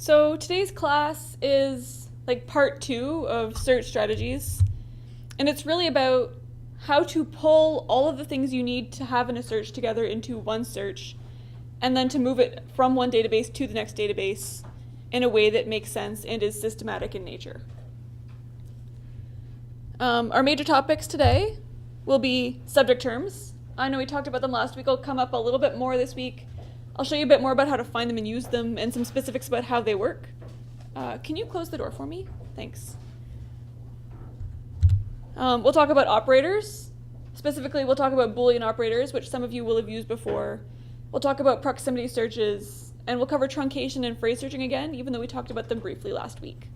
So today's class is like part 2 of search strategies, and it's really about how to pull all of the things you need to have in a search together into one search, and then to move it from one database to the next database in a way that makes sense and is systematic in nature. Our major topics today will be subject terms. I know we talked about them last week. I'll come up a little bit more this week. I'll show you a bit more about how to find them and use them and some specifics about how they work. Can you close the door for me? Thanks. We'll talk about operators. Specifically, we'll talk about Boolean operators, which some of you will have used before. We'll talk about proximity searches, and we'll cover truncation and phrase searching again, even though we talked about them briefly last week.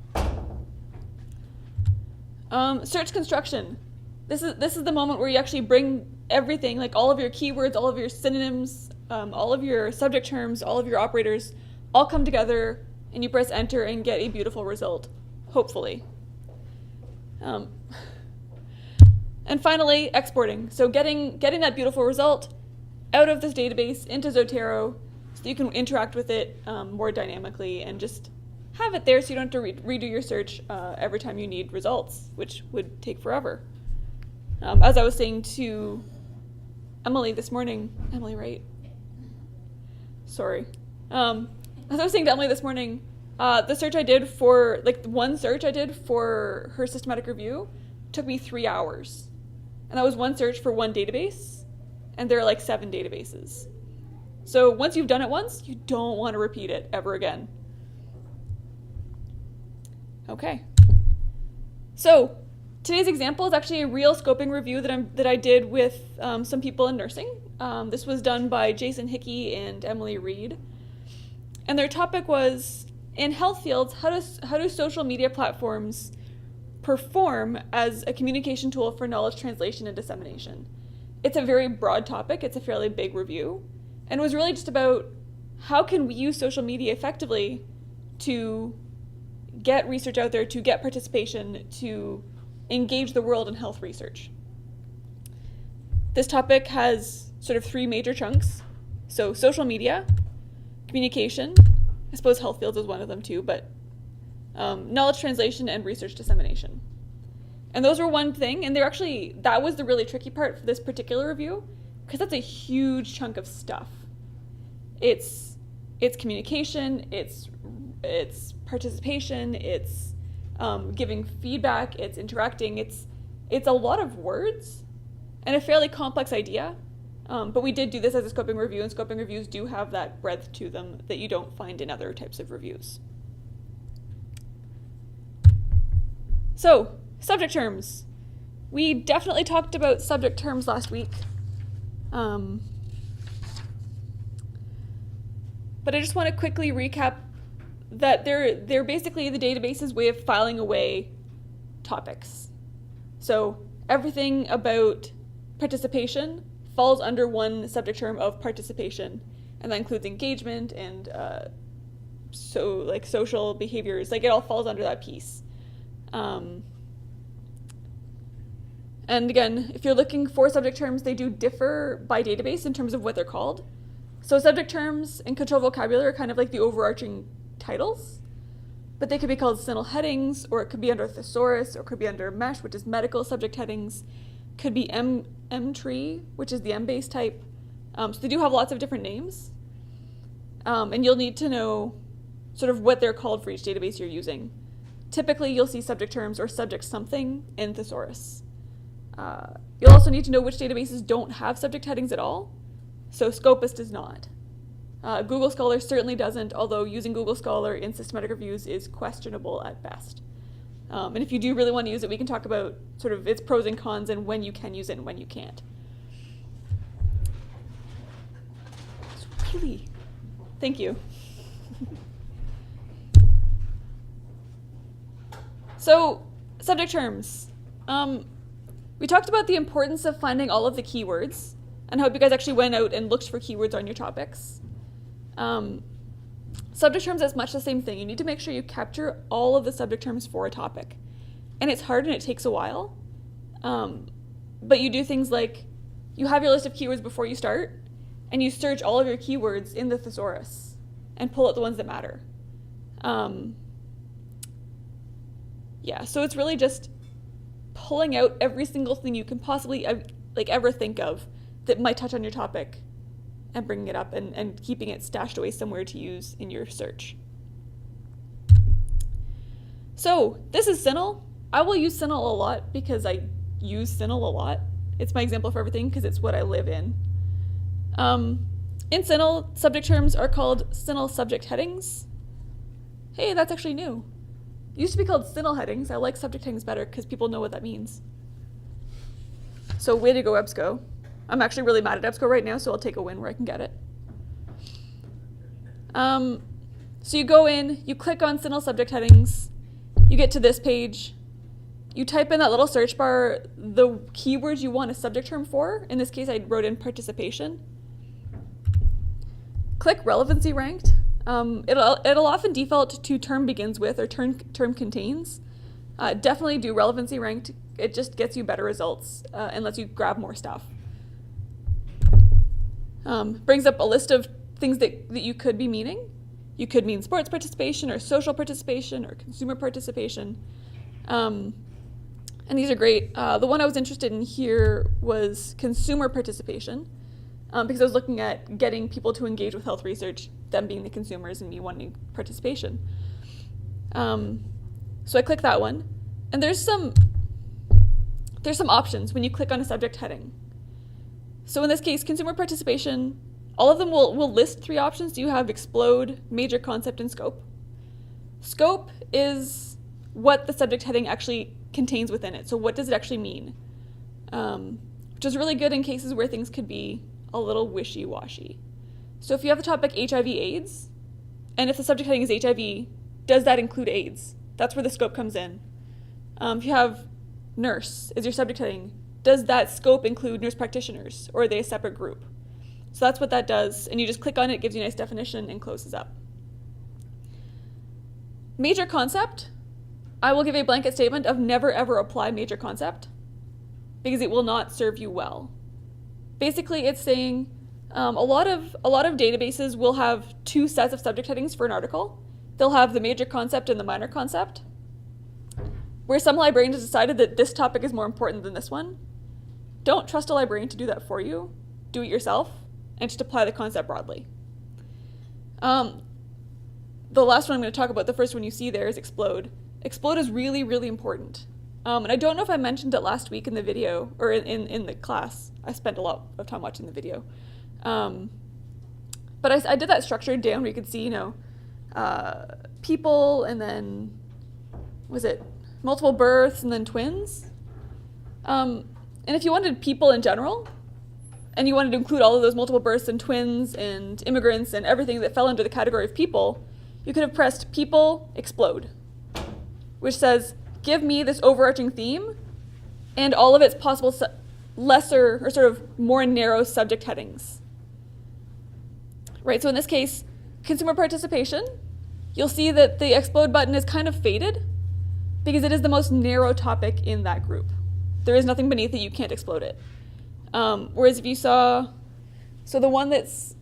Search construction. This is the moment where you actually bring everything, like all of your keywords, all of your synonyms, all of your subject terms, all of your operators, all come together, and you press enter and get a beautiful result, hopefully. And finally, exporting. So getting that beautiful result out of this database into Zotero so that you can interact with it more dynamically and just have it there so you don't have to redo your search every time you need results, which would take forever. As I was saying to Emily this morning, Emily, right? Sorry. As I was saying to Emily this morning, the search I did for, one search I did for her systematic review took me 3 hours. And that was one search for one database, and there are 7 databases. So once you've done it once, you don't want to repeat it ever again. Okay. So today's example is actually a real scoping review that I did with some people in nursing. This was done by Jason Hickey and Emily Reed. And their topic was, in health fields, how do social media platforms perform as a communication tool for knowledge translation and dissemination? It's a very broad topic. It's a fairly big review. And it was really just about how can we use social media effectively to get research out there, to get participation, to engage the world in health research. This topic has sort of 3 major chunks. So social media, communication, I suppose health fields is one of them too, but knowledge translation and research dissemination. And those were one thing, and that was the really tricky part for this particular review, because that's a huge chunk of stuff. It's communication, it's participation, it's giving feedback, it's interacting, it's a lot of words and a fairly complex idea. But we did do this as a scoping review, and scoping reviews do have that breadth to them that you don't find in other types of reviews. So, subject terms. We definitely talked about subject terms last week. But I just want to quickly recap that they're basically the database's way of filing away topics. So everything about participation falls under one subject term of participation, and that includes engagement and social behaviors. It all falls under that piece. And again, if you're looking for subject terms, they do differ by database in terms of what they're called. So subject terms and control vocabulary are kind of like the overarching titles, but they could be called SNL headings, or it could be under thesaurus, or it could be under MESH, which is medical subject headings, could be M-tree, which is the M-base type. So they do have lots of different names, and you'll need to know sort of what they're called for each database you're using. Typically, you'll see subject terms or subject something in thesaurus. You'll also need to know which databases don't have subject headings at all. So Scopus does not. Google Scholar certainly doesn't, although using Google Scholar in systematic reviews is questionable at best. And if you do really want to use it, we can talk about sort of its pros and cons and when you can use it and when you can't. Thank you. So, subject terms. We talked about the importance of finding all of the keywords, and hope you guys actually went out and looked for keywords on your topics. Subject terms is much the same thing. You need to make sure you capture all of the subject terms for a topic. And it's hard and it takes a while. But you do things like, you have your list of keywords before you start, and you search all of your keywords in the thesaurus and pull out the ones that matter. Yeah, so it's really just pulling out every single thing you can possibly ever think of that might touch on your topic and bringing it up and keeping it stashed away somewhere to use in your search. So this is CINAHL. I will use CINAHL a lot because I use CINAHL a lot. It's my example for everything because it's what I live in. In CINAHL, subject terms are called CINAHL subject headings. Hey, that's actually new. It used to be called CINAHL headings. I like subject headings better because people know what that means. So way to go, EBSCO. I'm actually really mad at EBSCO right now, so I'll take a win where I can get it. So you go in, you click on CINAHL subject headings, you get to this page, you type in that little search bar the keywords you want a subject term for. In this case, I wrote in participation. Click relevancy ranked. It'll often default to term begins with or term contains. Definitely do relevancy ranked. It just gets you better results and lets you grab more stuff. Brings up a list of things that you could be meaning. You could mean sports participation or social participation or consumer participation. And these are great. The one I was interested in here was consumer participation because I was looking at getting people to engage with health research, them being the consumers and me wanting participation. So I click that one, and there's some options when you click on a subject heading. So in this case, consumer participation, all of them will list 3 options. You have explode, major concept, and scope. Scope is what the subject heading actually contains within it. So what does it actually mean? Which is really good in cases where things could be a little wishy-washy. So if you have the topic HIV/AIDS, and if the subject heading is HIV, does that include AIDS? That's where the scope comes in. If you have nurse as your subject heading, does that scope include nurse practitioners, or are they a separate group? So that's what that does, and you just click on it, it gives you a nice definition and closes up. Major concept, I will give a blanket statement of never ever apply major concept because it will not serve you well. Basically, it's saying a lot of databases will have 2 sets of subject headings for an article. They'll have the major concept and the minor concept, where some librarian has decided that this topic is more important than this one. Don't trust a librarian to do that for you. Do it yourself, and just apply the concept broadly. The last one I'm going to talk about, the first one you see there, is explode. Explode is really, really important. And I don't know if I mentioned it last week in the video, or in the class. I spent a lot of time watching the video. But I did that structured down where you could see, people, and then, was it multiple births, and then twins? And if you wanted people in general, and you wanted to include all of those multiple births and twins and immigrants and everything that fell under the category of people, you could have pressed people explode, which says, give me this overarching theme and all of its possible lesser or sort of more narrow subject headings. Right, so in this case, consumer participation, you'll see that the explode button is kind of faded because it is the most narrow topic in that group. There is nothing beneath it, you can't explode it. Whereas if you saw, so the one that's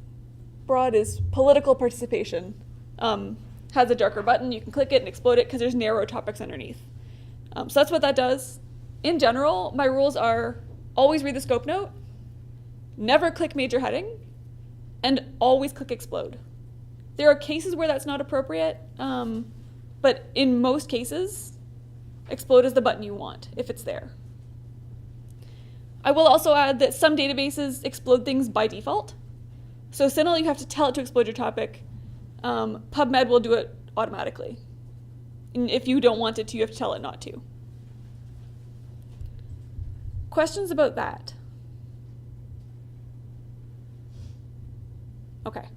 broad is political participation, has a darker button, you can click it and explode it because there's narrow topics underneath. So that's what that does. In general, my rules are always read the scope note, never click major heading, and always click explode. There are cases where that's not appropriate, but in most cases, explode is the button you want if it's there. I will also add that some databases explode things by default. So CINAHL, you have to tell it to explode your topic. PubMed will do it automatically. And if you don't want it to, you have to tell it not to. Questions about that? Okay.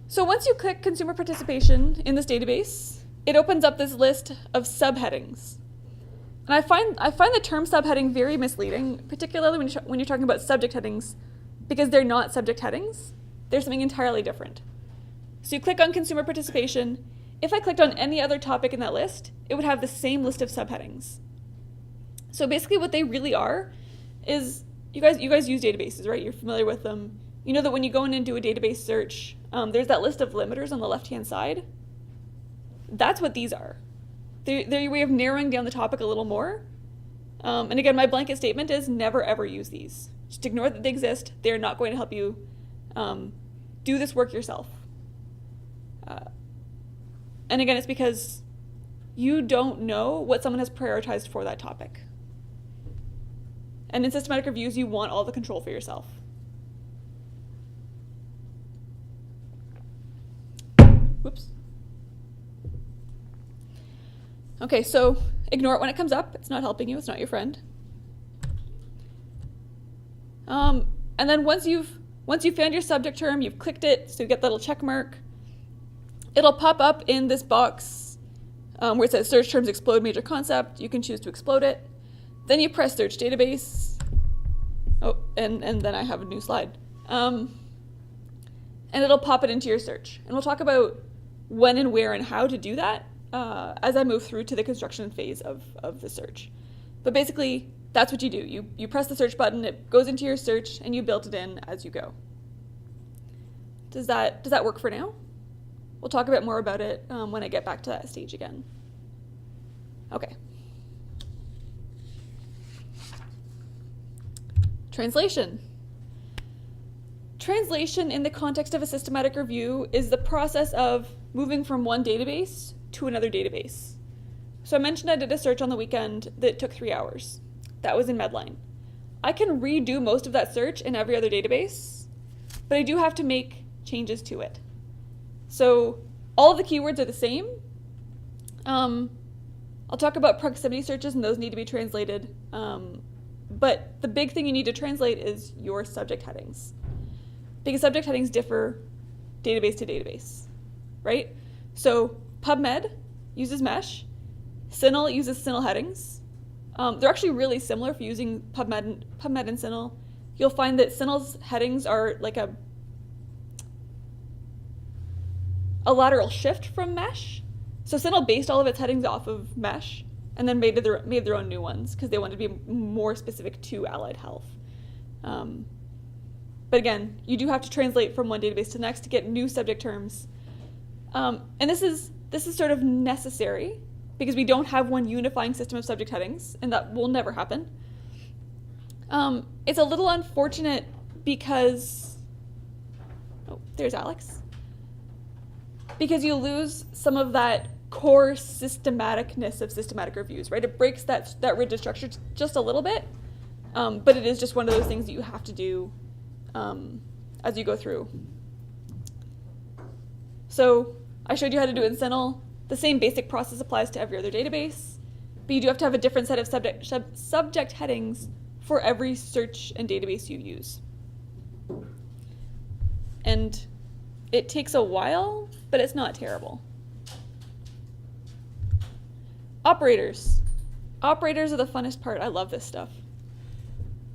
So once you click consumer participation in this database, it opens up this list of subheadings. And I find the term subheading very misleading, particularly when you're talking about subject headings, because they're not subject headings. They're something entirely different. So you click on consumer participation. If I clicked on any other topic in that list, it would have the same list of subheadings. So basically what they really are is, you guys use databases, right? You're familiar with them. You know that when you go in and do a database search, there's that list of limiters on the left-hand side. That's what these are. They're your way of narrowing down the topic a little more. And again, my blanket statement is never ever use these. Just ignore that they exist. They're not going to help you do this work yourself. And again, it's because you don't know what someone has prioritized for that topic. And in systematic reviews, you want all the control for yourself. Whoops. Okay, so ignore it when it comes up. It's not helping you. It's not your friend. And then once you've found your subject term, you've clicked it, so you get that little check mark. It'll pop up in this box where it says search terms explode major concept. You can choose to explode it. Then you press search database. Oh, and then I have a new slide. And it'll pop it into your search. And we'll talk about when and where and how to do that as I move through to the construction phase of the search. But basically, that's what you do. You press the search button, it goes into your search, and you build it in as you go. Does that work for now? We'll talk a bit more about it when I get back to that stage again. Okay. Translation. Translation in the context of a systematic review is the process of moving from one database to another database. So I mentioned I did a search on the weekend that took 3 hours. That was in Medline. I can redo most of that search in every other database, but I do have to make changes to it. So all of the keywords are the same. I'll talk about proximity searches, and those need to be translated. But the big thing you need to translate is your subject headings, because subject headings differ database to database, right? So PubMed uses mesh. CINAHL uses CINAHL headings. They're actually really similar if you're using PubMed and CINAHL. You'll find that CINAHL's headings are like a lateral shift from mesh. So CINAHL based all of its headings off of mesh and then made their own new ones because they wanted to be more specific to allied health. But again, you do have to translate from one database to the next to get new subject terms. And this is sort of necessary because we don't have one unifying system of subject headings, and that will never happen. It's a little unfortunate because, oh, there's Alex. Because you lose some of that core systematicness of systematic reviews, right? It breaks that rigid structure just a little bit, but it is just one of those things that you have to do as you go through. So I showed you how to do it in CINAHL. The same basic process applies to every other database, but you do have to have a different set of subject headings for every search and database you use. And it takes a while, but it's not terrible. Operators. Operators are the funnest part. I love this stuff.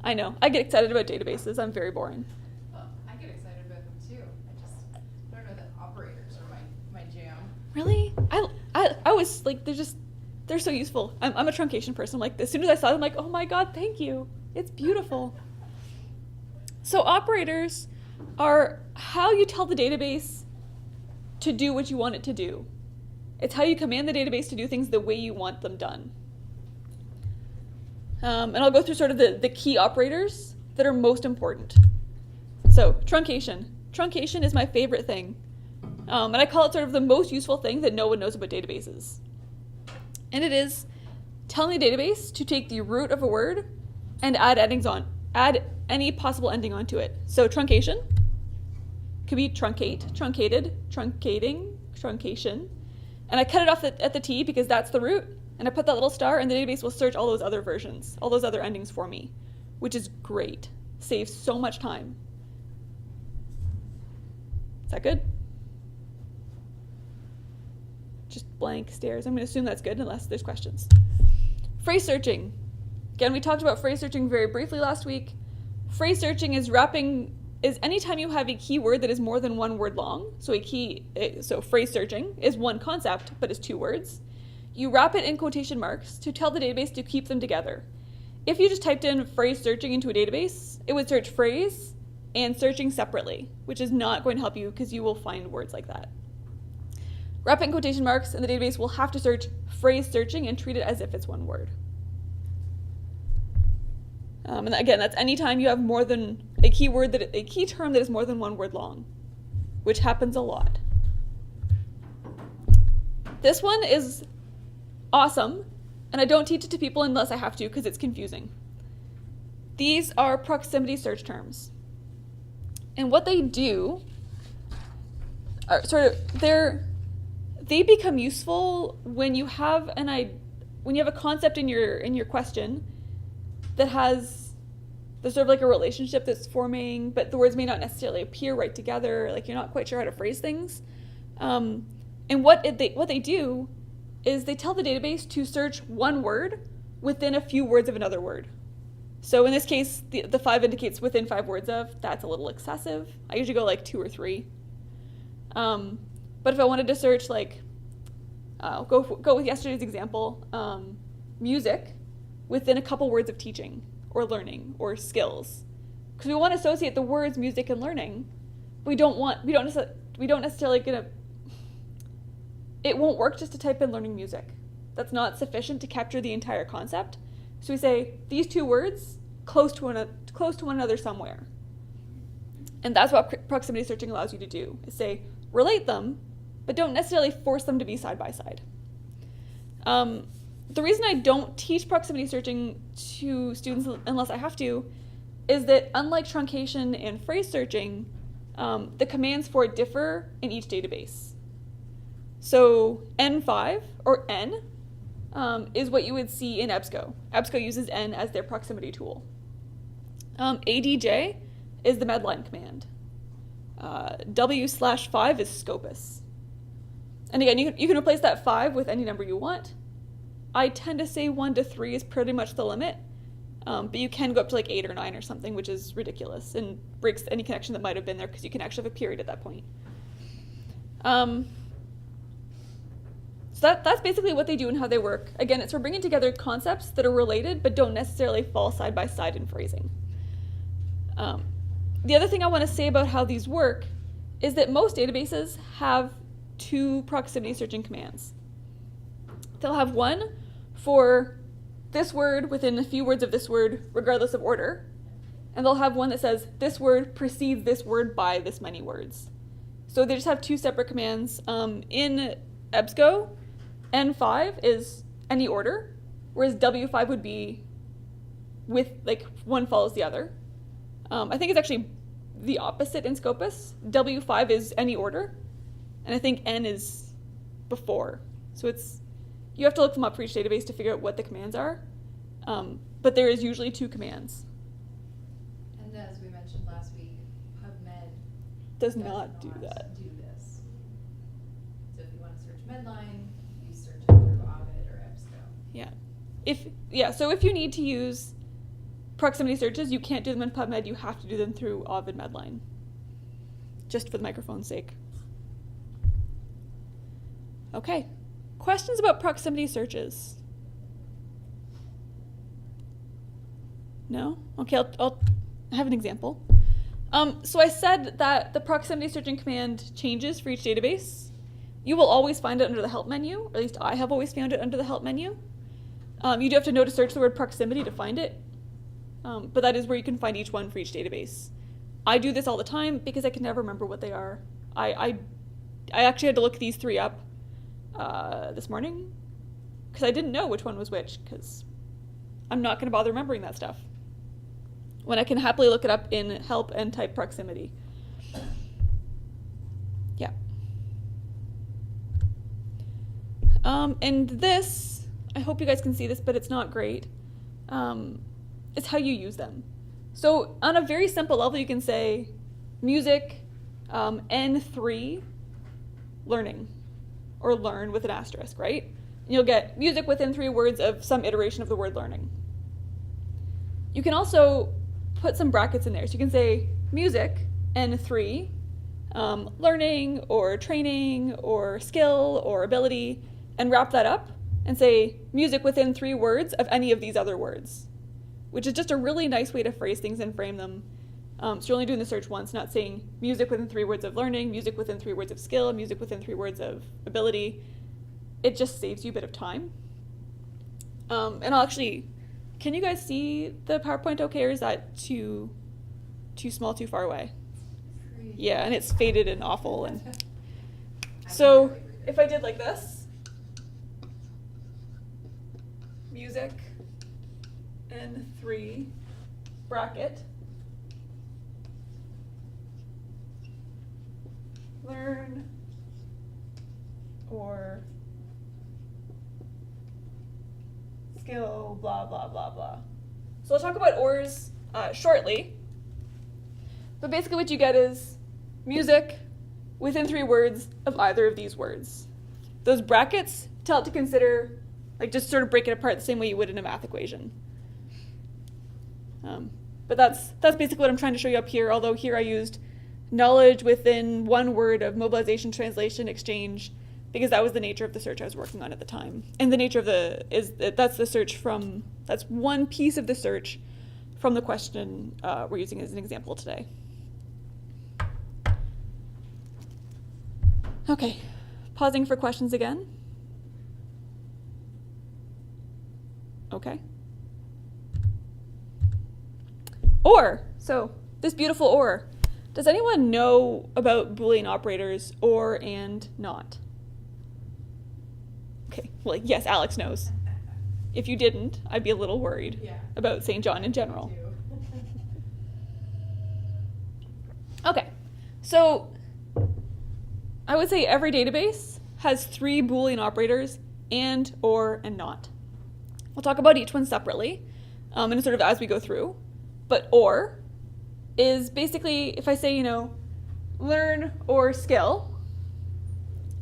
I know. I get excited about databases. I'm very boring. Well, I get excited about them too. I don't know that operators are my jam. Really? I was like, they're so useful. I'm a truncation person. I'm like, as soon as I saw them, I'm like, oh my God, thank you. It's beautiful. So operators are how you tell the database to do what you want it to do. It's how you command the database to do things the way you want them done. And I'll go through sort of the key operators that are most important. So truncation. Truncation is my favorite thing. And I call it sort of the most useful thing that no one knows about databases. And it is telling the database to take the root of a word and add any possible ending onto it. So truncation could be truncate, truncated, truncating, truncation. And I cut it off at the T because that's the root. And I put that little star, and the database will search all those other versions, all those other endings for me, which is great. Saves so much time. Is that good? Just blank stares. I'm going to assume that's good unless there's questions. Phrase searching. Again, we talked about phrase searching very briefly last week. Phrase searching is anytime you have a keyword that is more than one word long. So phrase searching is one concept, but is 2 words. You wrap it in quotation marks to tell the database to keep them together. If you just typed in phrase searching into a database, it would search phrase and searching separately, which is not going to help you because you will find words like that. Wrapping quotation marks in the database will have to search phrase searching and treat it as if it's one word. And again, that's anytime you have more than a key term that is more than one word long, which happens a lot. This one is awesome, and I don't teach it to people unless I have to because it's confusing. These are proximity search terms. And what they do are they become useful when you have a concept in your question that has there's sort of like a relationship that's forming, but the words may not necessarily appear right together, like you're not quite sure how to phrase things. And what they do is they tell the database to search one word within a few words of another word. So in this case, the 5 indicates within 5 words of. That's a little excessive. I usually go like 2 or 3. But if I wanted to search like, go with yesterday's example, music within a couple words of teaching or learning or skills, because we want to associate the words music and learning. We don't necessarily it won't work just to type in learning music. That's not sufficient to capture the entire concept. So we say these 2 words close to one another somewhere. And that's what proximity searching allows you to do, is say relate them, but don't necessarily force them to be side by side. The reason I don't teach proximity searching to students unless I have to is that unlike truncation and phrase searching, the commands for it differ in each database. So N5, or N, is what you would see in EBSCO. EBSCO uses N as their proximity tool. ADJ is the Medline command. W/5 is Scopus. And again, you can replace that 5 with any number you want. I tend to say 1 to 3 is pretty much the limit, but you can go up to like 8 or 9 or something, which is ridiculous and breaks any connection that might have been there because you can actually have a period at that point. So that's basically what they do and how they work. Again, it's for bringing together concepts that are related but don't necessarily fall side by side in phrasing. The other thing I want to say about how these work is that most databases have 2 proximity searching commands. They'll have one for this word within a few words of this word, regardless of order, and they'll have one that says this word precedes this word by this many words. So they just have 2 separate commands. In EBSCO, N5 is any order, whereas W5 would be with like one follows the other. I think it's actually the opposite in Scopus. W5 is any order, and I think N is before. So you have to look them up for each database to figure out what the commands are, but there is usually 2 commands. And as we mentioned last week, PubMed does not do that. Do this. So if you want to search Medline, you search it through Ovid or EBSCO. So if you need to use proximity searches, you can't do them in PubMed, you have to do them through Ovid Medline, just for the microphone's sake. Okay, questions about proximity searches? No? Okay, I'll have an example. So I said that the proximity searching command changes for each database. You will always find it under the help menu, or at least I have always found it under the help menu. You do have to know to search the word proximity to find it, but that is where you can find each one for each database. I do this all the time because I can never remember what they are. I actually had to look these 3 up this morning because I didn't know which one was which, because I'm not going to bother remembering that stuff when I can happily look it up in help and type proximity. Yeah. And this, I hope you guys can see this, but it's not great. It's how you use them. So on a very simple level, you can say music, N3, learning, or learn with an asterisk, right? And you'll get music within 3 words of some iteration of the word learning. You can also put some brackets in there. So you can say music, N3, learning or training or skill or ability, and wrap that up and say music within 3 words of any of these other words, which is just a really nice way to phrase things and frame them. So you're only doing the search once, not saying music within 3 words of learning, music within 3 words of skill, music within 3 words of ability. It just saves you a bit of time. And I'll actually, can you guys see the PowerPoint okay, or is that too small, too far away? Yeah, and it's faded and awful. And so if I did like this, music and 3 bracket, learn or skill, blah, blah, blah, blah. So I'll talk about ORs shortly. But basically what you get is music within 3 words of either of these words. Those brackets tell it to consider, like just sort of break it apart the same way you would in a math equation. But that's basically what I'm trying to show you up here, although here I used knowledge within 1 word of mobilization, translation, exchange, because that was the nature of the search I was working on at the time. And the nature of that's the search from, that's one piece of the search from the question we're using as an example today. Okay, pausing for questions again. Okay. Or, so this beautiful or. Does anyone know about Boolean operators or, and, not? Okay, well, yes, Alex knows. If you didn't, I'd be a little worried about St. John in general. Okay, so I would say every database has 3 Boolean operators, and, or, and not. We'll talk about each one separately, and sort of as we go through. But or is basically, if I say, learn or skill,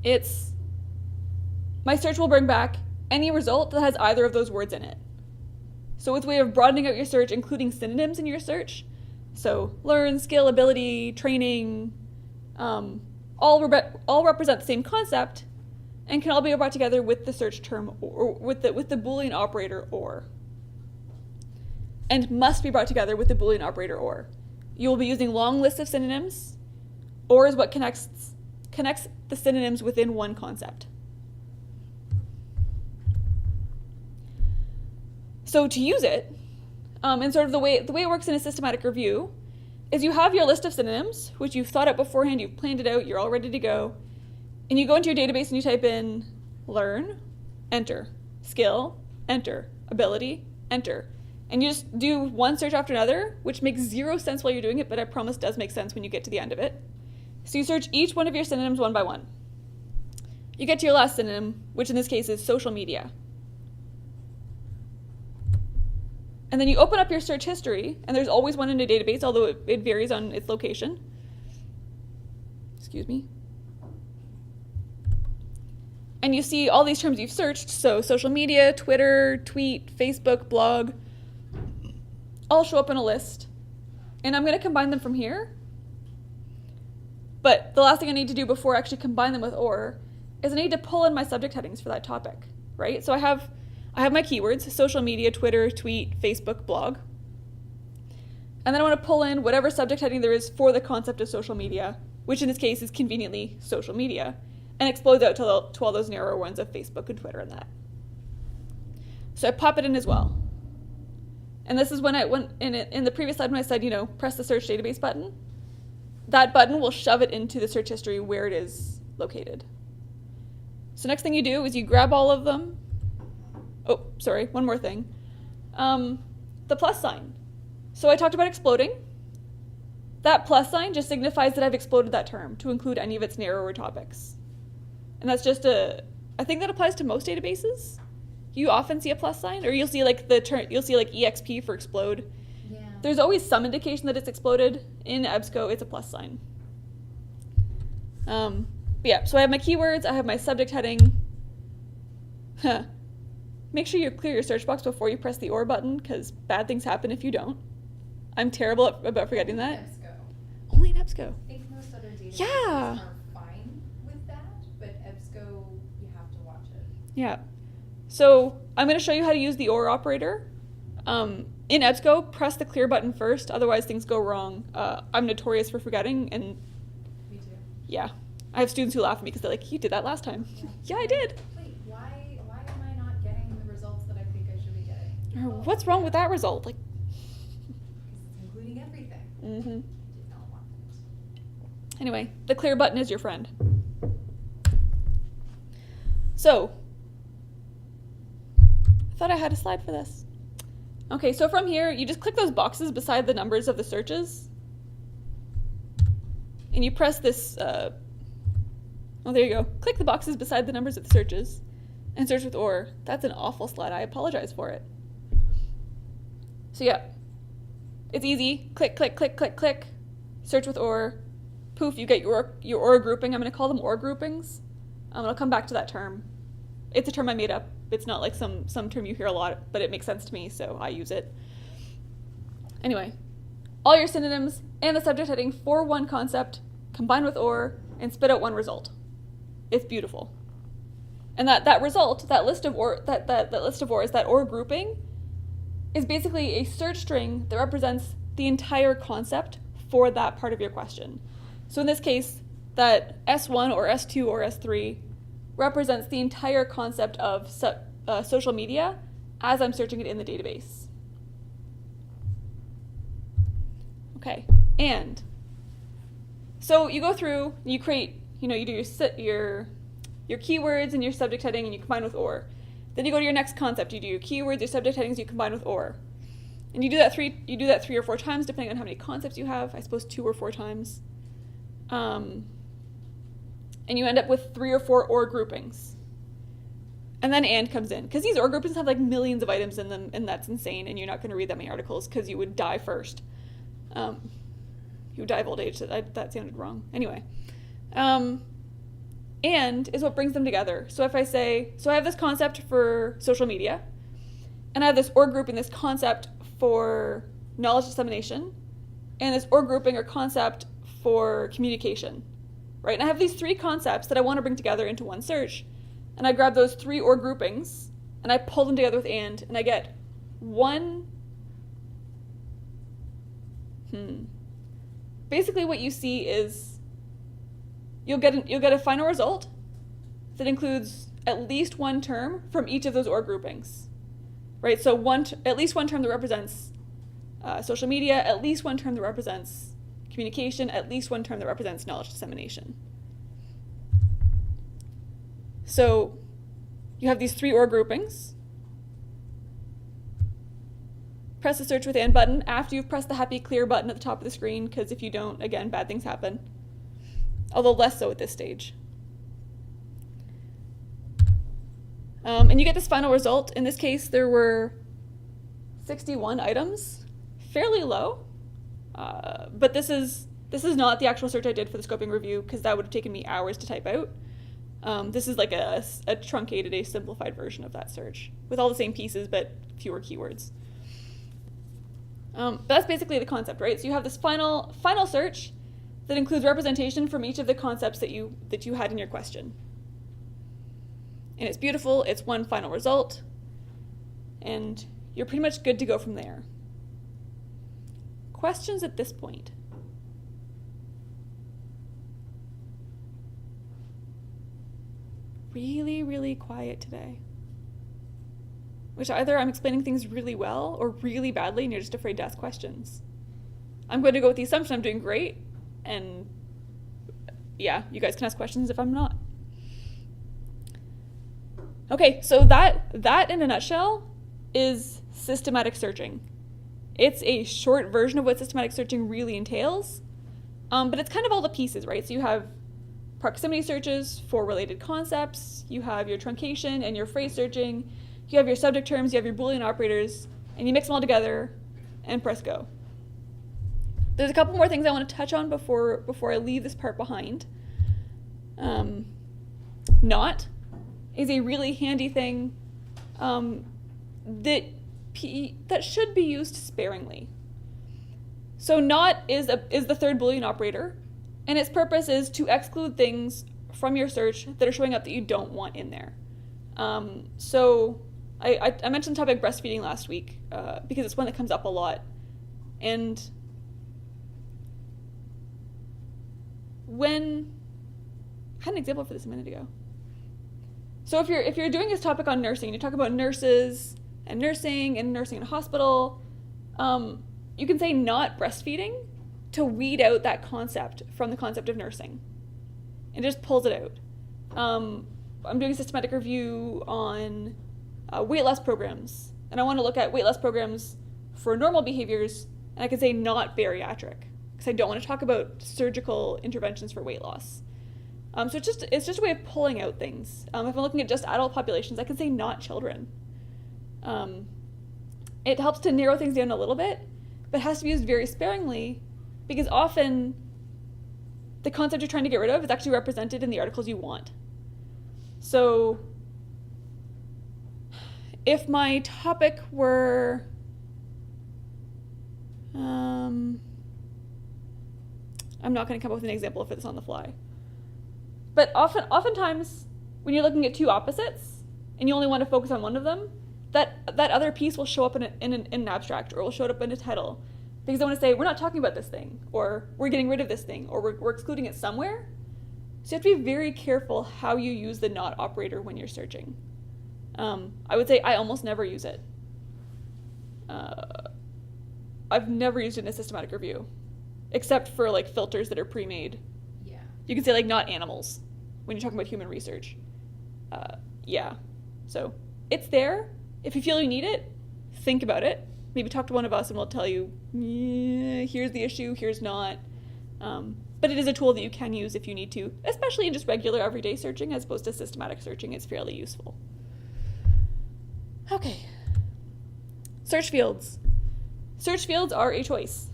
it's, my search will bring back any result that has either of those words in it. So it's a way of broadening out your search, including synonyms in your search. So learn, skill, ability, training, all represent the same concept and can all be brought together with the search term or with the Boolean operator or. And must be brought together with the Boolean operator or. You will be using long lists of synonyms. Or is what connects the synonyms within one concept. So to use it, and sort of the way it works in a systematic review, is you have your list of synonyms, which you've thought out beforehand, you've planned it out, you're all ready to go, and you go into your database and you type in learn, enter, skill, enter, ability, enter. And you just do one search after another, which makes 0 sense while you're doing it, but I promise does make sense when you get to the end of it. So you search each one of your synonyms one by one. You get to your last synonym, which in this case is social media. And then you open up your search history, and there's always one in a database, although it varies on its location. Excuse me. And you see all these terms you've searched, so social media, Twitter, tweet, Facebook, blog, all show up in a list. And I'm going to combine them from here. But the last thing I need to do before I actually combine them with or is I need to pull in my subject headings for that topic, right? So I have my keywords, social media, Twitter, tweet, Facebook, blog. And then I want to pull in whatever subject heading there is for the concept of social media, which in this case is conveniently social media, and explodes out to all those narrower ones of Facebook and Twitter and that. So I pop it in as well. And this is when in the previous slide when I said, press the search database button. That button will shove it into the search history where it is located. So next thing you do is you grab all of them. Oh, sorry, one more thing. The plus sign. So I talked about exploding. That plus sign just signifies that I've exploded that term to include any of its narrower topics. And that's just I think that applies to most databases. You often see a plus sign, or you'll see like EXP for explode. Yeah. There's always some indication that it's exploded. In EBSCO, it's a plus sign. But yeah, so I have my keywords, I have my subject heading. Make sure you clear your search box before you press the or button, because bad things happen if you don't. I'm terrible about forgetting that. EBSCO. Only in EBSCO. I think most other databases Yeah. are fine with that, but EBSCO, you have to watch it. Yeah. So I'm going to show you how to use the or operator. In EBSCO, press the clear button first, otherwise things go wrong. I'm notorious for forgetting, and Me too. yeah, I have students who laugh at me because they're like, you did that last time. Yeah, I did. Wait, why am I not getting the results that I think I should be getting? Or what's wrong with that result? Like, Because it's including everything. mm-hmm. Did not want it. Anyway, the clear button is your friend. So, I thought I had a slide for this. Okay, so from here, you just click those boxes beside the numbers of the searches. And you press this, oh, there you go. Click the boxes beside the numbers of the searches and search with OR. That's an awful slide. I apologize for it. So yeah, it's easy. Click, click, click, click, click. Search with OR. Poof, you get your OR grouping. I'm going to call them OR groupings. I'll come back to that term. It's a term I made up. It's not like some term you hear a lot, but it makes sense to me, so I use it. Anyway, all your synonyms and the subject heading for one concept, combine with OR, and spit out one result. It's beautiful. And that result, that list of ORs, that OR grouping, is basically a search string that represents the entire concept for that part of your question. So in this case, that S1 or S2 or S3 represents the entire concept of social media as I'm searching it in the database. Okay, and so you go through, you create, you do your keywords and your subject heading, and you combine with OR. Then you go to your next concept. You do your keywords, your subject headings, you combine with OR, and you do that three or four times, depending on how many concepts you have. I suppose 2 or 4 times. And you end up with 3 or 4 OR groupings. And then AND comes in, because these OR groupings have like millions of items in them, and that's insane, and you're not going to read that many articles because you would die first. You would die of old age. That sounded wrong. Anyway. And is what brings them together. So if I say, so I have this concept for social media, and I have this OR grouping, this concept for knowledge dissemination, and this OR grouping or concept for communication. Right? And I have these 3 concepts that I want to bring together into one search. And I grab those 3 OR groupings, and I pull them together with AND, and I get one. Basically what you see is you'll get a final result that includes at least one term from each of those OR groupings. Right? So at least one term that represents social media, at least one term that represents communication, at least one term that represents knowledge dissemination. So you have these 3 OR groupings. Press the search with AND button after you've pressed the happy clear button at the top of the screen, because if you don't, again, bad things happen. Although less so at this stage. And you get this final result. In this case, there were 61 items, fairly low. But this is not the actual search I did for the scoping review, because that would have taken me hours to type out. This is like a truncated, a simplified version of that search with all the same pieces but fewer keywords. But that's basically the concept, right? So you have this final search that includes representation from each of the concepts that you had in your question. And it's beautiful. It's one final result, and you're pretty much good to go from there. Questions at this point? Really, really quiet today. Which either I'm explaining things really well or really badly and you're just afraid to ask questions. I'm going to go with the assumption I'm doing great, and yeah, you guys can ask questions if I'm not. Okay, so that in a nutshell is systematic searching. It's a short version of what systematic searching really entails, but it's kind of all the pieces, right? So you have proximity searches for related concepts, you have your truncation and your phrase searching, you have your subject terms, you have your Boolean operators, and you mix them all together and press go. There's a couple more things I want to touch on before I leave this part behind. Not is a really handy thing that should be used sparingly. So not is the third Boolean operator, and its purpose is to exclude things from your search that are showing up that you don't want in there. So I mentioned the topic breastfeeding last week because it's one that comes up a lot. And I had an example for this a minute ago. So if you're doing this topic on nursing, you talk about nurses and nursing in a hospital, you can say not breastfeeding to weed out that concept from the concept of nursing. And it just pulls it out. I'm doing a systematic review on weight loss programs, and I want to look at weight loss programs for normal behaviors, and I can say not bariatric, because I don't want to talk about surgical interventions for weight loss. So it's just a way of pulling out things. If I'm looking at just adult populations, I can say not children. It helps to narrow things down a little bit, but has to be used very sparingly, because often the concept you're trying to get rid of is actually represented in the articles you want. So if my topic were, I'm not going to come up with an example for this on the fly. But oftentimes, when you're looking at two opposites, and you only want to focus on one of them, that other piece will show up in an abstract, or will show up in a title. Because I want to say, we're not talking about this thing, or we're getting rid of this thing, or we're excluding it somewhere. So you have to be very careful how you use the not operator when you're searching. I would say I almost never use it. I've never used it in a systematic review, except for like filters that are pre-made. Yeah. You can say like not animals when you're talking about human research. Yeah. So it's there. If you feel you need it, think about it. Maybe talk to one of us and we'll tell you, yeah, here's the issue, here's not. But it is a tool that you can use if you need to, especially in just regular everyday searching as opposed to systematic searching. It's fairly useful. Okay. Search fields. Search fields are a choice.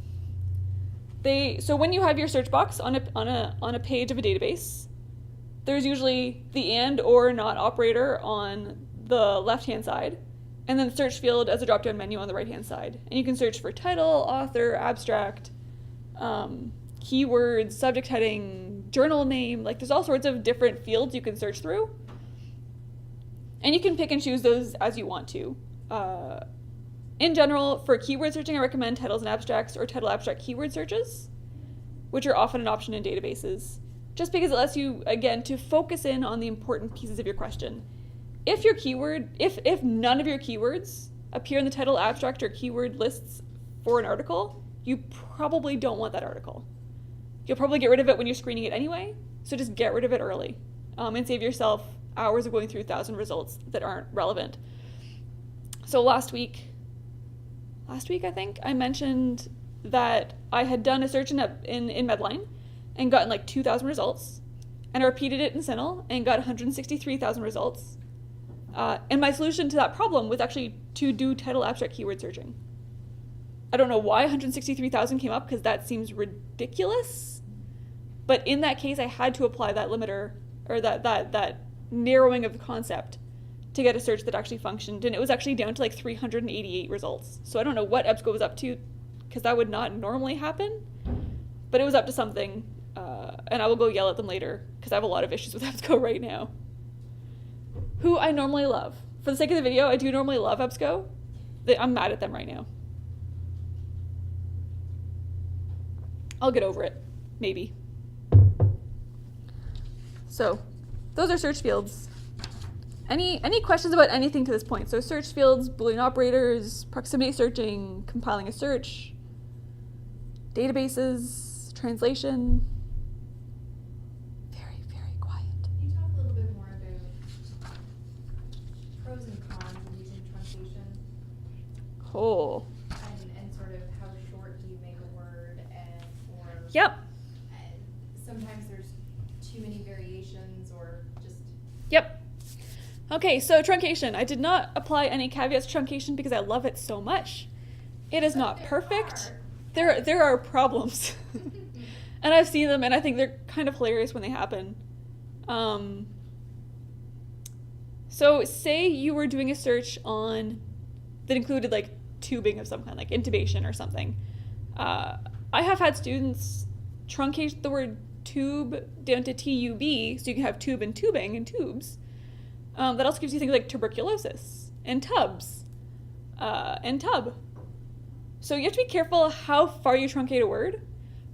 So when you have your search box on a page of a database, there's usually the and or not operator on the left-hand side, and then search field as a drop-down menu on the right-hand side. And you can search for title, author, abstract, keywords, subject heading, journal name. Like there's all sorts of different fields you can search through. And you can pick and choose those as you want to. In general, for keyword searching, I recommend titles and abstracts or title abstract keyword searches, which are often an option in databases, just because it lets you, again, to focus in on the important pieces of your question. If none of your keywords appear in the title, abstract, or keyword lists for an article, you probably don't want that article. You'll probably get rid of it when you're screening it anyway, so just get rid of it early and save yourself hours of going through 1,000 results that aren't relevant. So last week I think, I mentioned that I had done a search in Medline and gotten like 2,000 results, and I repeated it in CINAHL and got 163,000 results. And my solution to that problem was actually to do title abstract keyword searching. I don't know why 163,000 came up, because that seems ridiculous. But in that case, I had to apply that limiter, or that narrowing of the concept, to get a search that actually functioned. And it was actually down to like 388 results. So I don't know what EBSCO was up to, because that would not normally happen. But it was up to something. And I will go yell at them later, because I have a lot of issues with EBSCO right now. Who I normally love. For the sake of the video, I do normally love EBSCO. I'm mad at them right now. I'll get over it. Maybe. So, those are search fields. Any questions about anything to this point? So search fields, Boolean operators, proximity searching, compiling a search, databases, translation. Very, very quiet. Can you talk a little bit more about pros and cons of using truncation? Oh. And sort of how short do you make a word, or Yep. Sometimes there's too many variations, or just. Yep. Okay, so truncation. I did not apply any caveats to truncation because I love it so much. It is not perfect. There are problems. And I've seen them, and I think they're kind of hilarious when they happen. So say you were doing a search that included like tubing of some kind, like intubation or something. I have had students truncate the word tube down to TUB, so you can have tube and tubing and tubes. That also gives you things like tuberculosis and tubs, and tub. So you have to be careful how far you truncate a word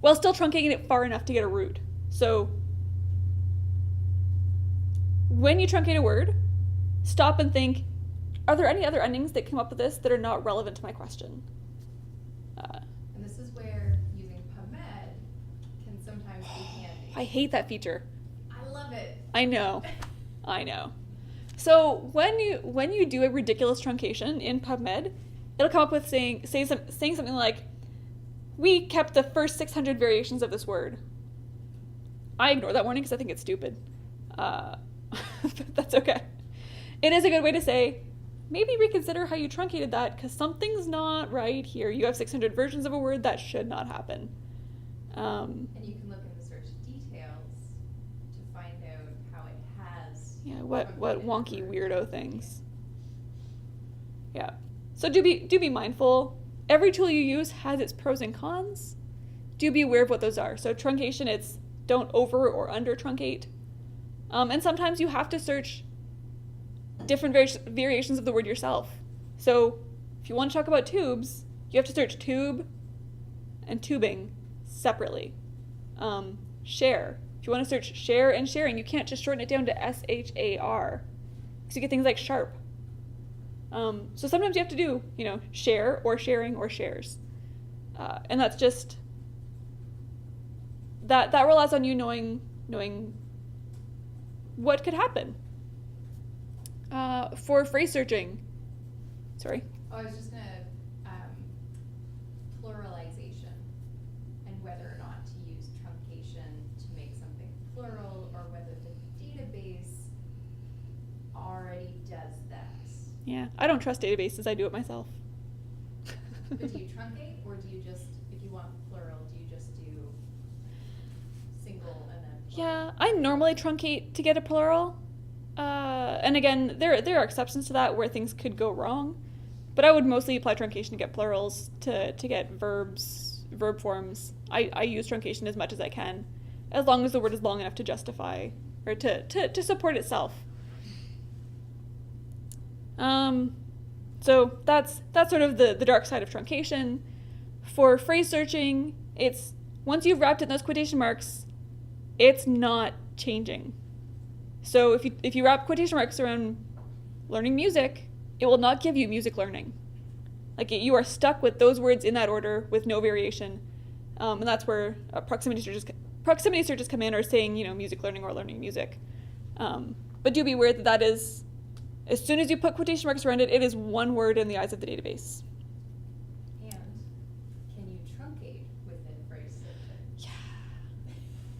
while still truncating it far enough to get a root. So when you truncate a word, stop and think, are there any other endings that come up with this that are not relevant to my question? And this is where using PubMed can sometimes be handy. I hate that feature. I love it. I know. So when you do a ridiculous truncation in PubMed, it'll come up with saying something like, we kept the first 600 variations of this word. I ignore that warning because I think it's stupid. That's okay. It is a good way to say, maybe reconsider how you truncated that because something's not right here. You have 600 versions of a word, that should not happen. And you can look in the search details to find out how it has. Yeah, what wonky weirdo things. Yeah. So do be mindful. Every tool you use has its pros and cons. Do be aware of what those are. So truncation, it's don't over or under truncate. And sometimes you have to search different variations of the word yourself. So if you want to talk about tubes, you have to search tube and tubing separately. Share. If you want to search share and sharing, you can't just shorten it down to SHAR because you get things like sharp. So sometimes you have to do, share or sharing or shares. And that's just, that relies on you knowing what could happen. For phrase searching, sorry. Oh, I was just gonna, pluralization and whether or not to use truncation to make something plural or whether the database already does that. Yeah, I don't trust databases, I do it myself. But do you truncate or do you just, if you want plural, do you just do single and then plural? Yeah, I normally truncate to get a plural. And again, there are exceptions to that where things could go wrong, but I would mostly apply truncation to get plurals, to get verbs, verb forms. I use truncation as much as I can, as long as the word is long enough to justify, or to support itself. So that's sort of the dark side of truncation. For phrase searching, it's, once you've wrapped it in those quotation marks, it's not changing. So if you wrap quotation marks around learning music, it will not give you music learning. Like, you are stuck with those words in that order with no variation. And that's where proximity searches come in, or saying, music learning or learning music. But do be aware that is, as soon as you put quotation marks around it, it is one word in the eyes of the database. And can you truncate within phrase searching?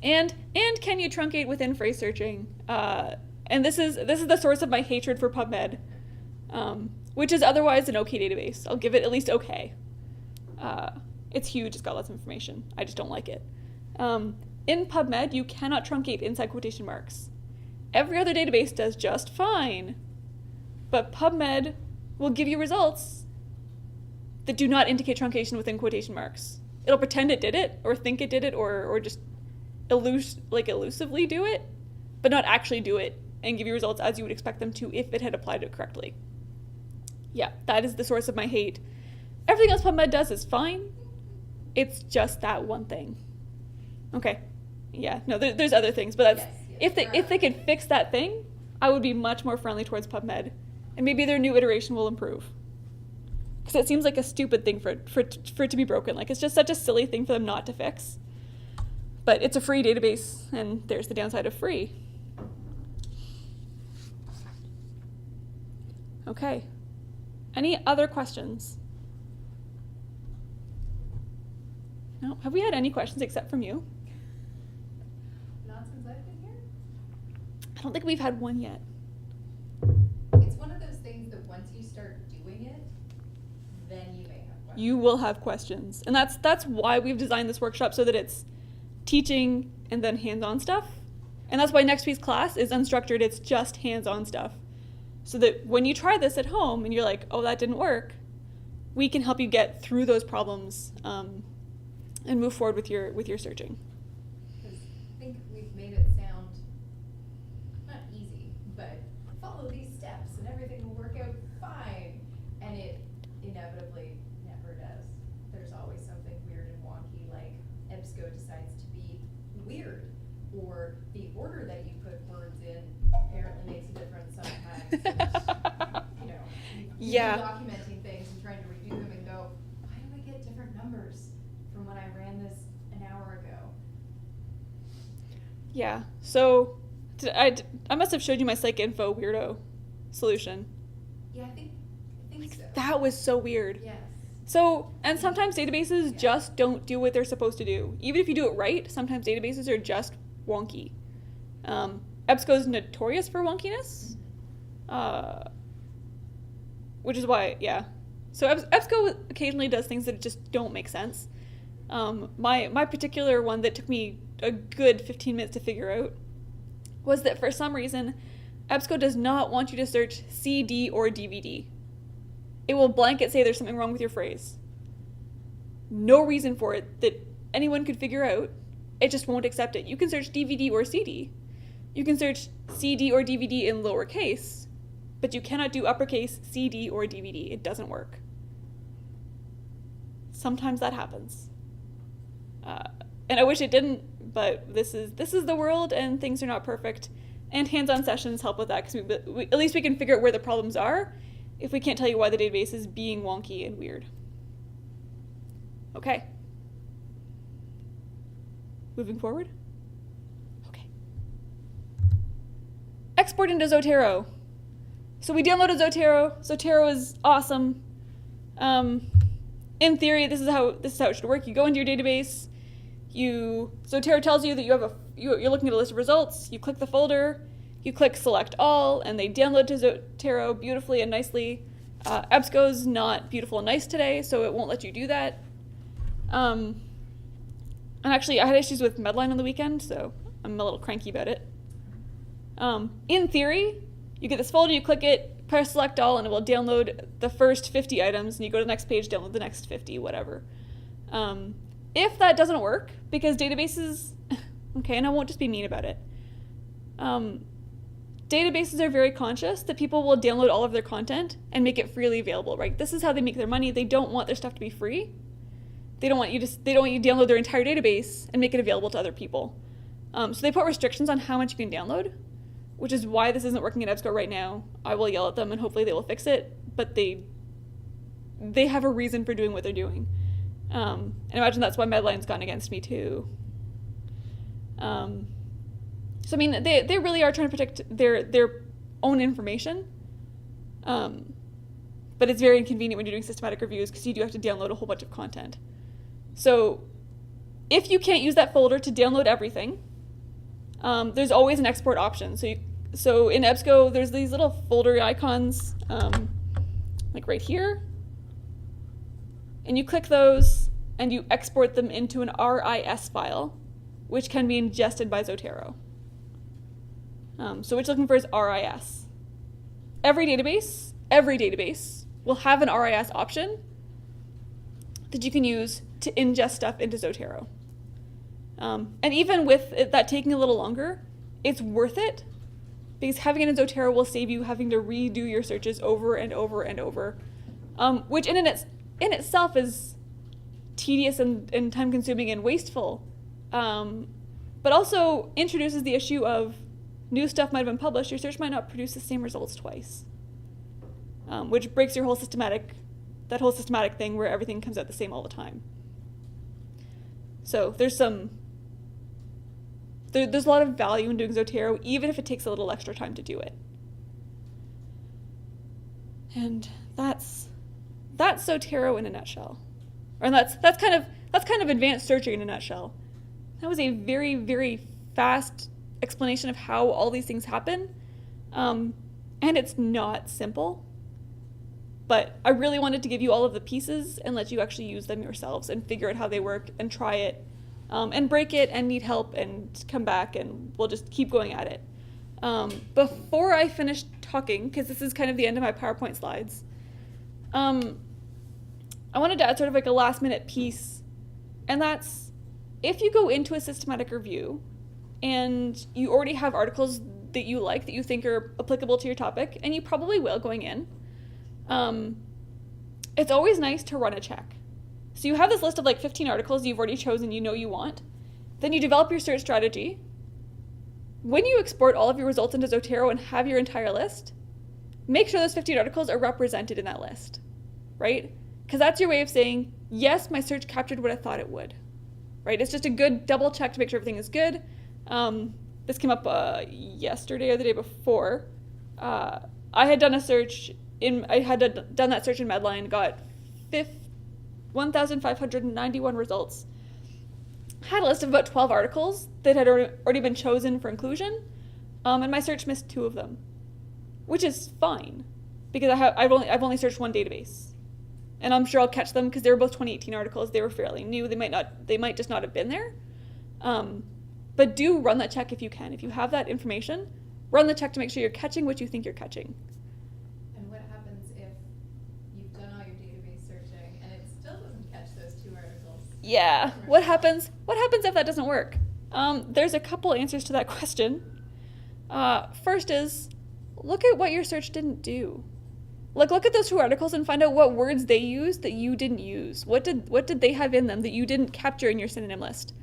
Yeah. And can you truncate within phrase searching? And this is the source of my hatred for PubMed, which is otherwise an okay database. I'll give it at least okay. It's huge, it's got lots of information. I just don't like it. In PubMed, you cannot truncate inside quotation marks. Every other database does just fine, but PubMed will give you results that do not indicate truncation within quotation marks. It'll pretend it did it, or think it did it, or just elusively do it, but not actually do it, and give you results as you would expect them to if it had applied it correctly. Yeah, that is the source of my hate. Everything else PubMed does is fine. It's just that one thing. Okay. Yeah, no, there's other things, but that's, yes, if they could fix that thing, I would be much more friendly towards PubMed, and maybe their new iteration will improve. Because it seems like a stupid thing for it to be broken. Like, it's just such a silly thing for them not to fix. But it's a free database, and there's the downside of free. Okay. Any other questions? No? Have we had any questions except from you? Not since I've been here. I don't think we've had one yet. It's one of those things that once you start doing it, then you may have questions. You will have questions. And that's why we've designed this workshop, so that it's teaching and then hands-on stuff. And that's why next week's class is unstructured. It's just hands-on stuff. So that when you try this at home and you're like, oh, that didn't work, we can help you get through those problems and move forward with your searching. Because I think we've made it sound not easy, but follow these steps and everything will work out fine. or the order that you put words in apparently makes a difference sometimes. Yeah. Documenting things and trying to redo them and go, why do I get different numbers from when I ran this an hour ago? Yeah. So I must have showed you my PsycInfo weirdo solution. Yeah, I think so. That was so weird. Yes. So, and sometimes databases just don't do what they're supposed to do. Even if you do it right, sometimes databases are just wonky. EBSCO is notorious for wonkiness, which is why, yeah. So EBSCO occasionally does things that just don't make sense. My particular one that took me a good 15 minutes to figure out was that for some reason, EBSCO does not want you to search CD or DVD. It will blanket say there's something wrong with your phrase. No reason for it that anyone could figure out. It just won't accept it. You can search DVD or CD. You can search CD or DVD in lowercase, but you cannot do uppercase CD or DVD. It doesn't work. Sometimes that happens. And I wish it didn't, but this is the world and things are not perfect. And hands-on sessions help with that because at least we can figure out where the problems are if we can't tell you why the database is being wonky and weird. Okay. Moving forward. Okay. Export into Zotero. So we downloaded Zotero. Zotero is awesome. In theory, this is how it should work. You go into your database. Zotero tells you that you're looking at a list of results. You click the folder. You click select all, and they download to Zotero beautifully and nicely. EBSCO's not beautiful and nice today, so it won't let you do that. And actually, I had issues with Medline on the weekend, so I'm a little cranky about it. In theory, you get this folder, you click it, press select all, and it will download the first 50 items, and you go to the next page, download the next 50, whatever. If that doesn't work, because databases, okay, and I won't just be mean about it, databases are very conscious that people will download all of their content and make it freely available, right? This is how they make their money. They don't want their stuff to be free. They don't want you to download their entire database and make it available to other people. So they put restrictions on how much you can download, which is why this isn't working in EBSCO right now. I will yell at them and hopefully they will fix it, but they have a reason for doing what they're doing. And imagine that's why Medline's gone against me too. So I mean, they really are trying to protect their own information, but it's very inconvenient when you're doing systematic reviews because you do have to download a whole bunch of content. So if you can't use that folder to download everything, there's always an export option. So in EBSCO, there's these little folder icons, like right here, and you click those and you export them into an RIS file, which can be ingested by Zotero. So what you're looking for is RIS. Every database will have an RIS option that you can use to ingest stuff into Zotero. And even with that taking a little longer, it's worth it because having it in Zotero will save you having to redo your searches over and over and over, which in itself is tedious and time-consuming and wasteful, but also introduces the issue of new stuff might have been published, your search might not produce the same results twice, which breaks your whole systematic thing where everything comes out the same all the time. So there's a lot of value in doing Zotero, even if it takes a little extra time to do it. And that's Zotero in a nutshell. And that's kind of advanced searching in a nutshell. That was a very, very fast explanation of how all these things happen. And it's not simple. But I really wanted to give you all of the pieces and let you actually use them yourselves and figure out how they work and try it and break it and need help and come back and we'll just keep going at it. Before I finish talking, because this is kind of the end of my PowerPoint slides, I wanted to add sort of like a last minute piece, and that's if you go into a systematic review and you already have articles that you like, that you think are applicable to your topic, and you probably will going in, it's always nice to run a check. So you have this list of like 15 articles you've already chosen you want. Then you develop your search strategy, when you export all of your results into Zotero and have your entire list, make sure those 15 articles are represented in that list, right? Because that's your way of saying, yes, my search captured what I thought it would, right? It's just a good double check to make sure everything is good. This came up yesterday or the day before. I had done a search done that search in Medline, got 1,591 results. Had a list of about 12 articles that had already been chosen for inclusion, and my search missed 2 of them, which is fine because I've only searched one database, and I'm sure I'll catch them because they were both 2018 articles. They were fairly new. They might just not have been there, but do run that check if you can. If you have that information, run the check to make sure you're catching what you think you're catching. And what happens if you've done all your database searching and it still doesn't catch those 2 articles? Yeah. What happens if that doesn't work? There's a couple answers to that question. First is, look at what your search didn't do. Like, look at those 2 articles and find out what words they used that you didn't use. What did they have in them that you didn't capture in your synonym list?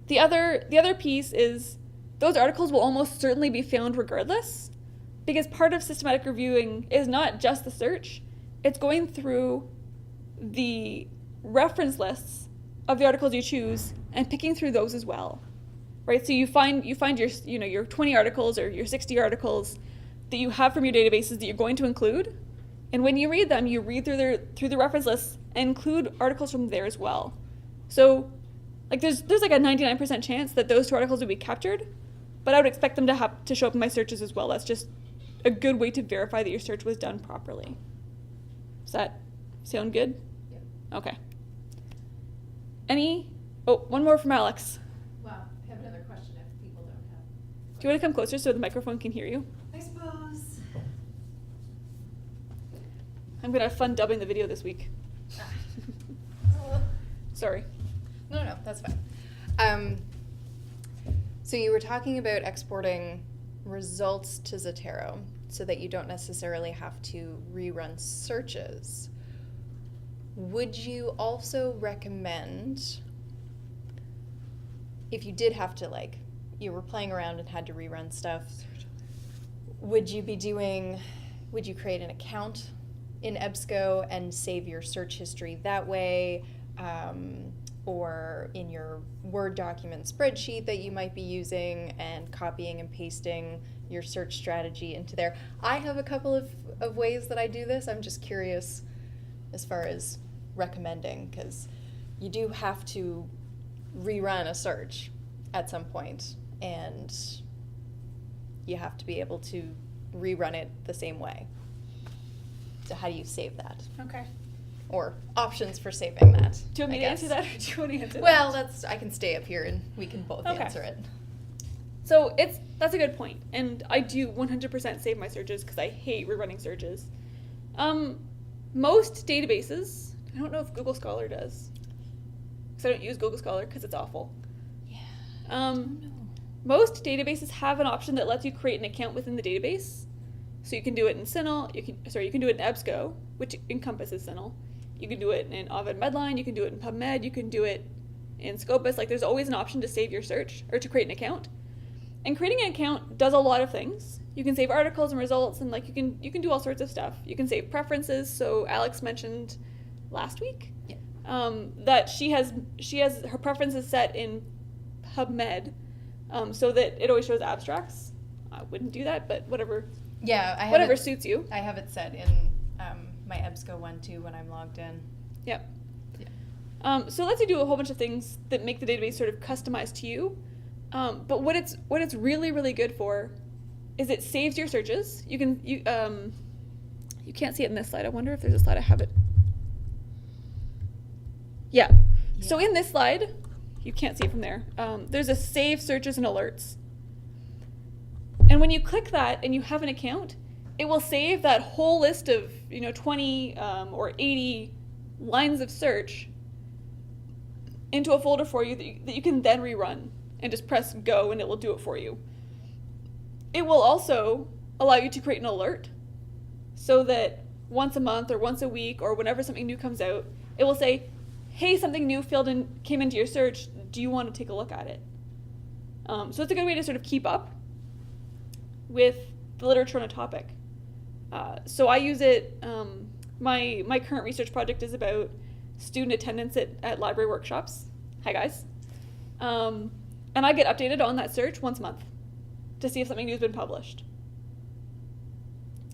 The other piece is, those articles will almost certainly be found regardless, because part of systematic reviewing is not just the search, it's going through the reference lists of the articles you choose and picking through those as well, right? So you find your 20 articles or your 60 articles that you have from your databases that you're going to include, and when you read them, you read through the reference lists and include articles from there as well. So like there's like a 99% chance that those 2 articles will be captured, but I would expect them to show up in my searches as well. That's just a good way to verify that your search was done properly. Does that sound good? Yep. Okay. One more from Alex. Well, I have another question if people don't have. Do you want to come closer so the microphone can hear you? I suppose. I'm going to have fun dubbing the video this week. Sorry. No, that's fine. So you were talking about exporting results to Zotero so that you don't necessarily have to rerun searches. Would you also recommend, if you did have to, like, you were playing around and had to rerun stuff, would you create an account in EBSCO and save your search history that way? Or in your Word document spreadsheet that you might be using and copying and pasting your search strategy into there. I have a couple of ways that I do this. I'm just curious as far as recommending, because you do have to rerun a search at some point, and you have to be able to rerun it the same way. So how do you save that? Okay. Or options for saving that. Do you want me to answer that, or do you want to answer Well, that? I can stay up here and we can both answer it. So that's a good point, and I do 100% save my searches because I hate rerunning searches. Most databases, I don't know if Google Scholar does, because I don't use Google Scholar because it's awful. Yeah. I don't know. Most databases have an option that lets you create an account within the database. So you can do it in CINAHL, you can do it in EBSCO, which encompasses CINAHL. You can do it in Ovid Medline, you can do it in PubMed, you can do it in Scopus. Like, there's always an option to save your search or to create an account. And creating an account does a lot of things. You can save articles and results, and like you can do all sorts of stuff. You can save preferences. So Alex mentioned last week that she has her preferences set in PubMed, so that it always shows abstracts. I wouldn't do that, but whatever. Yeah, whatever suits you. I have it set in my EBSCO one too when I'm logged in. Yep. Yeah. So it lets you do a whole bunch of things that make the database sort of customized to you. But what it's really, really good for is it saves your searches. You can't see it in this slide. I wonder if there's a slide I have it. Yeah. So in this slide, you can't see it from there. There's a save searches and alerts. And when you click that and you have an account, it will save that whole list of 20 or 80 lines of search into a folder for you that you can then rerun and just press go and it will do it for you. It will also allow you to create an alert so that once a month or once a week or whenever something new comes out, it will say, hey, something new came into your search. Do you want to take a look at it? So it's a good way to sort of keep up with the literature on a topic. So I use it, my current research project is about student attendance at library workshops. Hi guys. And I get updated on that search once a month to see if something new has been published.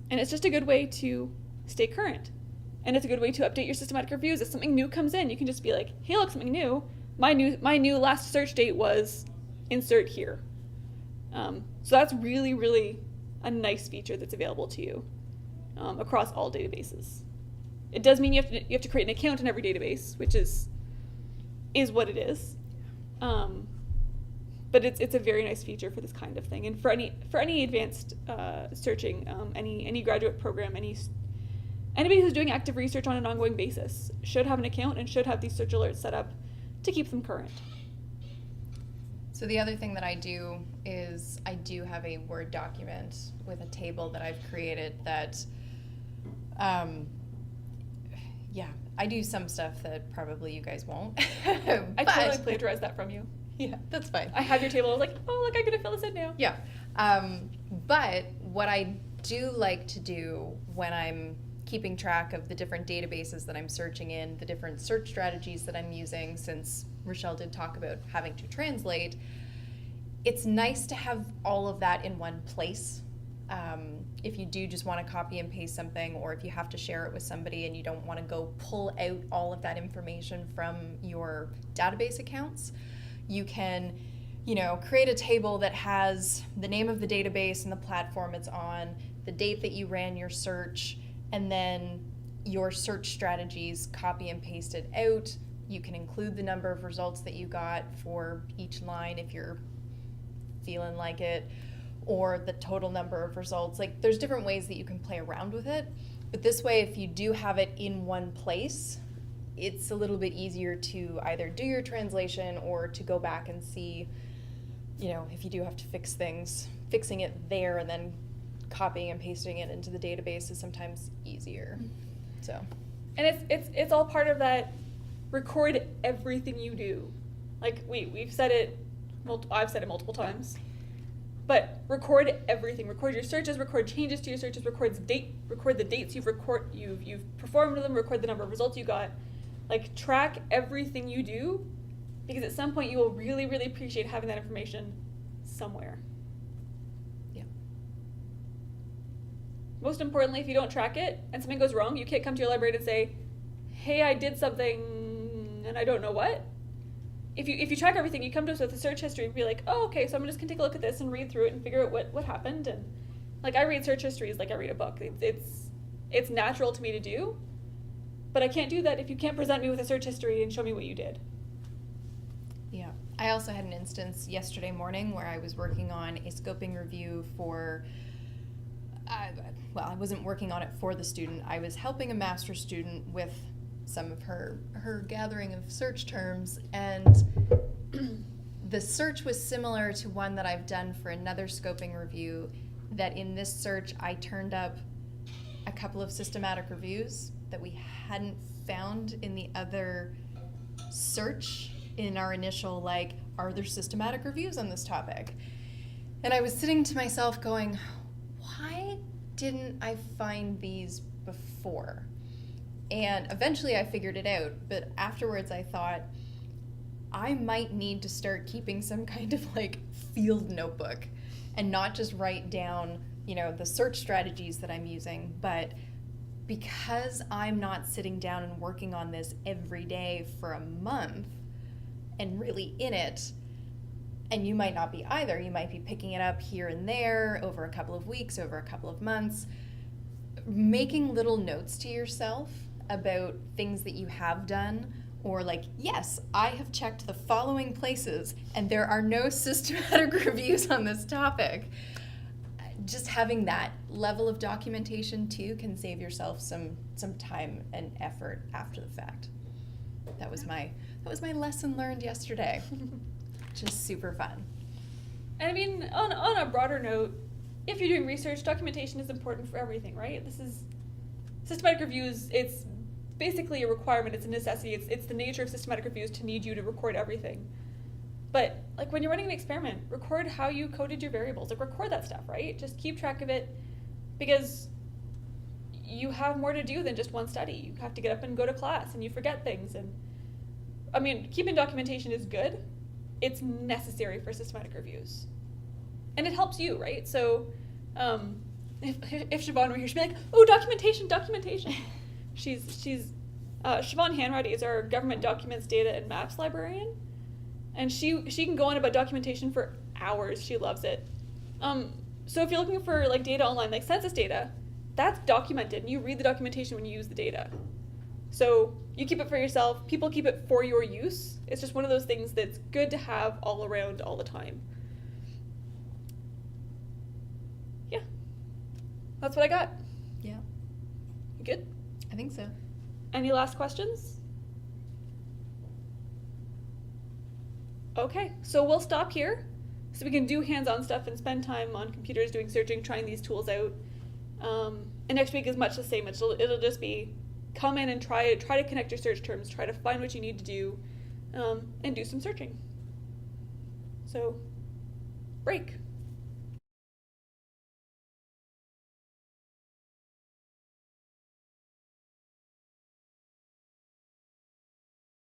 And it's just a good way to stay current. And it's a good way to update your systematic reviews. If something new comes in, you can just be like, hey, look, something new. My new last search date was insert here. So that's really, really a nice feature that's available to you across all databases. It does mean you have to create an account in every database, which is what it is. But it's a very nice feature for this kind of thing, and for any advanced searching, any graduate program, anybody who's doing active research on an ongoing basis should have an account and should have these search alerts set up to keep them current. So the other thing that I do is I do have a Word document with a table that I've created that, I do some stuff that probably you guys won't. I totally plagiarized that from you. Yeah, that's fine. I have your table. I was like, oh, look, I'm going to fill this in now. Yeah. But what I do like to do when I'm keeping track of the different databases that I'm searching in, the different search strategies that I'm using, since Rochelle did talk about having to translate, it's nice to have all of that in one place. If you do just want to copy and paste something, or if you have to share it with somebody and you don't want to go pull out all of that information from your database accounts, you can, create a table that has the name of the database and the platform it's on, the date that you ran your search, and then your search strategies, copy and paste it out. You can include the number of results that you got for each line if you're feeling like it, or the total number of results. Like, there's different ways that you can play around with it, but this way, if you do have it in one place, it's a little bit easier to either do your translation or to go back and see, if you do have to fix things, fixing it there and then copying and pasting it into the database is sometimes easier. So, and it's all part of that record everything you do. Like we've said it, I've said it multiple times. But record everything. Record your searches, record changes to your searches, record the dates you've performed them, record the number of results you got. Like, track everything you do, because at some point you will really, really appreciate having that information somewhere. Yeah. Most importantly, if you don't track it and something goes wrong, you can't come to your librarian and say, hey, I did something and I don't know what. If you track everything, you come to us with a search history and be like, oh, okay, so I'm just going to take a look at this and read through it and figure out what happened. And like, I read search histories like I read a book. It's natural to me to do, but I can't do that if you can't present me with a search history and show me what you did. Yeah. I also had an instance yesterday morning where I was working on a scoping review for, I wasn't working on it for the student. I was helping a master's student with some of her gathering of search terms, and the search was similar to one that I've done for another scoping review, that in this search I turned up a couple of systematic reviews that we hadn't found in the other search in our initial, are there systematic reviews on this topic? And I was sitting to myself going, why didn't I find these before? And eventually I figured it out, but afterwards I thought, I might need to start keeping some kind of field notebook and not just write down, the search strategies that I'm using, but because I'm not sitting down and working on this every day for a month and really in it, and you might not be either, you might be picking it up here and there over a couple of weeks, over a couple of months, making little notes to yourself about things that you have done, or yes, I have checked the following places and there are no systematic reviews on this topic. Just having that level of documentation too can save yourself some time and effort after the fact. That was my lesson learned yesterday. Just super fun. And I mean, on a broader note, if you're doing research, documentation is important for everything, right? This is systematic reviews. It's basically a requirement. It's a necessity. It's the nature of systematic reviews to need you to record everything. But like when you're running an experiment, record how you coded your variables. Like record that stuff, right? Just keep track of it, because you have more to do than just one study. You have to get up and go to class, and you forget things. And I mean, keeping documentation is good. It's necessary for systematic reviews, and it helps you, right? So if Siobhan were here, she'd be like, "Oh, documentation." she's Siobhan Hanratty is our government documents, data, and maps librarian, and she can go on about documentation for hours. She loves it. So if you're looking for like data online, like census data, that's documented, and you read the documentation when you use the data. So you keep it for yourself. People keep it for your use. It's just one of those things that's good to have all around all the time. Yeah. That's what I got. Yeah. You good? I think so. Any last questions? Okay, so we'll stop here so we can do hands-on stuff and spend time on computers doing searching, trying these tools out. And next week is much the same. It'll just be come in and try to connect your search terms, try to find what you need to do, and do some searching. So, break.